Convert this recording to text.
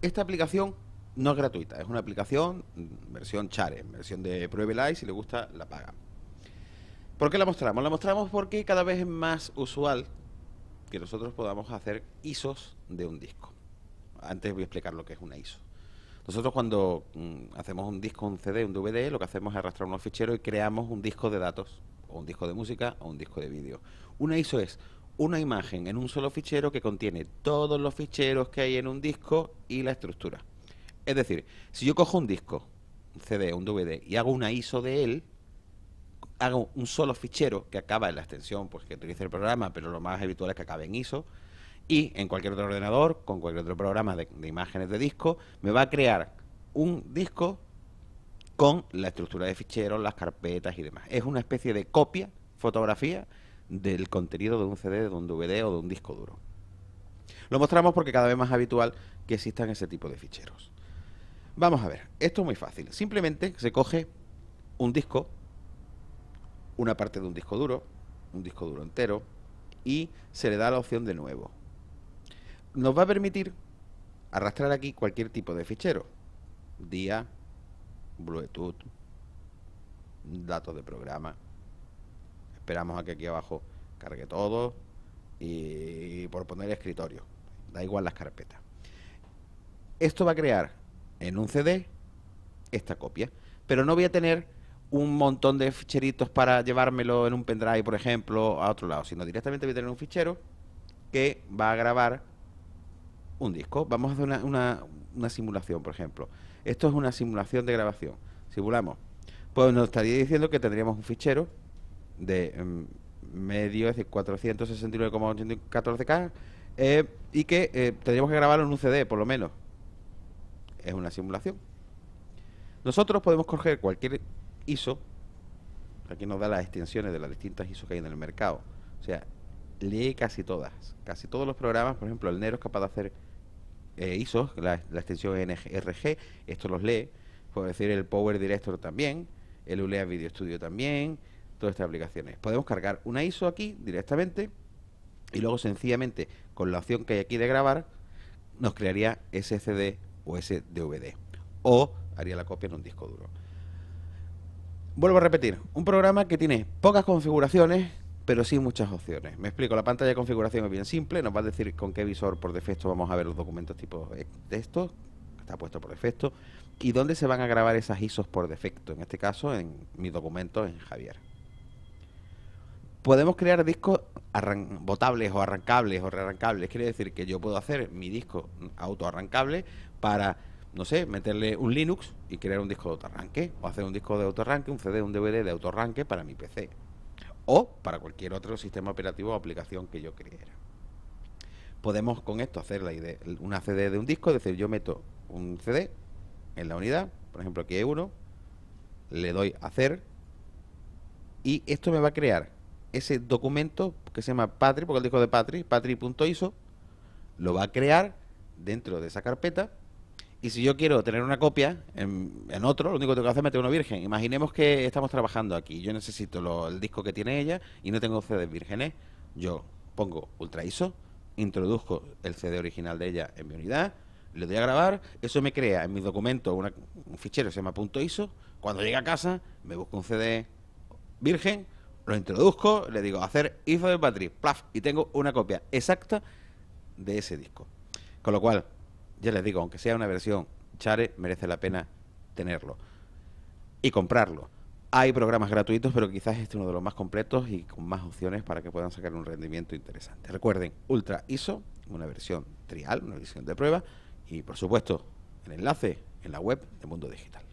Esta aplicación no es gratuita, es una aplicación versión Share, versión de pruébela y si le gusta la paga. ¿Por qué la mostramos? La mostramos porque cada vez es más usual que nosotros podamos hacer ISOs de un disco. Antes voy a explicar lo que es una ISO. Nosotros cuando hacemos un disco, un CD, un DVD, lo que hacemos es arrastrar unos ficheros y creamos un disco de datos, o un disco de música, o un disco de vídeo. Una ISO es una imagen en un solo fichero que contiene todos los ficheros que hay en un disco y la estructura. Es decir, si yo cojo un disco, un CD, un DVD, y hago una ISO de él, hago un solo fichero que acaba en la extensión pues que utilice el programa, pero lo más habitual es que acabe en ISO, y en cualquier otro ordenador, con cualquier otro programa de imágenes de disco, me va a crear un disco con la estructura de ficheros, las carpetas y demás. Es una especie de copia, fotografía, del contenido de un CD, de un DVD o de un disco duro. Lo mostramos porque cada vez más habitual que existan ese tipo de ficheros. Vamos a ver, esto es muy fácil. Simplemente se coge un disco, una parte de un disco duro entero, y se le da la opción de nuevo. Nos va a permitir arrastrar aquí cualquier tipo de fichero. Día, Bluetooth, datos de programa. Esperamos a que aquí abajo cargue todo y por poner escritorio. Da igual las carpetas. Esto va a crear en un CD esta copia, pero no voy a tener un montón de ficheritos para llevármelo en un pendrive, por ejemplo, a otro lado, sino directamente voy a tener un fichero que va a grabar un disco. Vamos a hacer una simulación, por ejemplo. Esto es una simulación de grabación. Simulamos. Pues nos estaría diciendo que tendríamos un fichero de medio, es decir, 469,14K, y que tendríamos que grabarlo en un CD, por lo menos. Es una simulación. Nosotros podemos coger cualquier ISO. Aquí nos da las extensiones de las distintas ISO que hay en el mercado. O sea, lee casi todas. Casi todos los programas, por ejemplo, el Nero es capaz de hacer ISOs, la extensión NRG, esto los lee. Puedo decir el Power Director también, el ULEA Video Studio también, todas estas aplicaciones. Podemos cargar una ISO aquí directamente y luego sencillamente con la opción que hay aquí de grabar nos crearía ese CD o ese DVD o haría la copia en un disco duro. Vuelvo a repetir, un programa que tiene pocas configuraciones pero sí muchas opciones. Me explico, la pantalla de configuración es bien simple, nos va a decir con qué visor por defecto vamos a ver los documentos tipo texto, está puesto por defecto, y dónde se van a grabar esas ISOs por defecto, en este caso en mis documentos en Javier. Podemos crear discos botables o arrancables o rearrancables, quiere decir que yo puedo hacer mi disco autoarrancable para, no sé, meterle un Linux y crear un disco de autoarranque, o hacer un disco de autoarranque, un CD, un DVD de autoarranque para mi PC, o para cualquier otro sistema operativo o aplicación que yo quiera. Podemos con esto hacer una CD de un disco, es decir, yo meto un CD en la unidad, por ejemplo aquí hay uno, le doy a hacer y esto me va a crear ese documento que se llama Patri, porque el disco de Patri, patri.iso, lo va a crear dentro de esa carpeta. Y si yo quiero tener una copia en otro, lo único que tengo que hacer es meter uno virgen. Imaginemos que estamos trabajando aquí. Yo necesito el disco que tiene ella y no tengo CDs vírgenes. Yo pongo Ultra ISO, introduzco el CD original de ella en mi unidad, le doy a grabar. Eso me crea en mis documentos un fichero que se llama .iso. Cuando llegue a casa, me busco un CD virgen, lo introduzco, le digo hacer ISO de Patri, plaf, y tengo una copia exacta de ese disco. Con lo cual, ya les digo, aunque sea una versión Share, merece la pena tenerlo y comprarlo. Hay programas gratuitos, pero quizás este es uno de los más completos y con más opciones para que puedan sacar un rendimiento interesante. Recuerden, Ultra ISO, una versión trial, una versión de prueba, y por supuesto, el enlace en la web de Mundo Digital.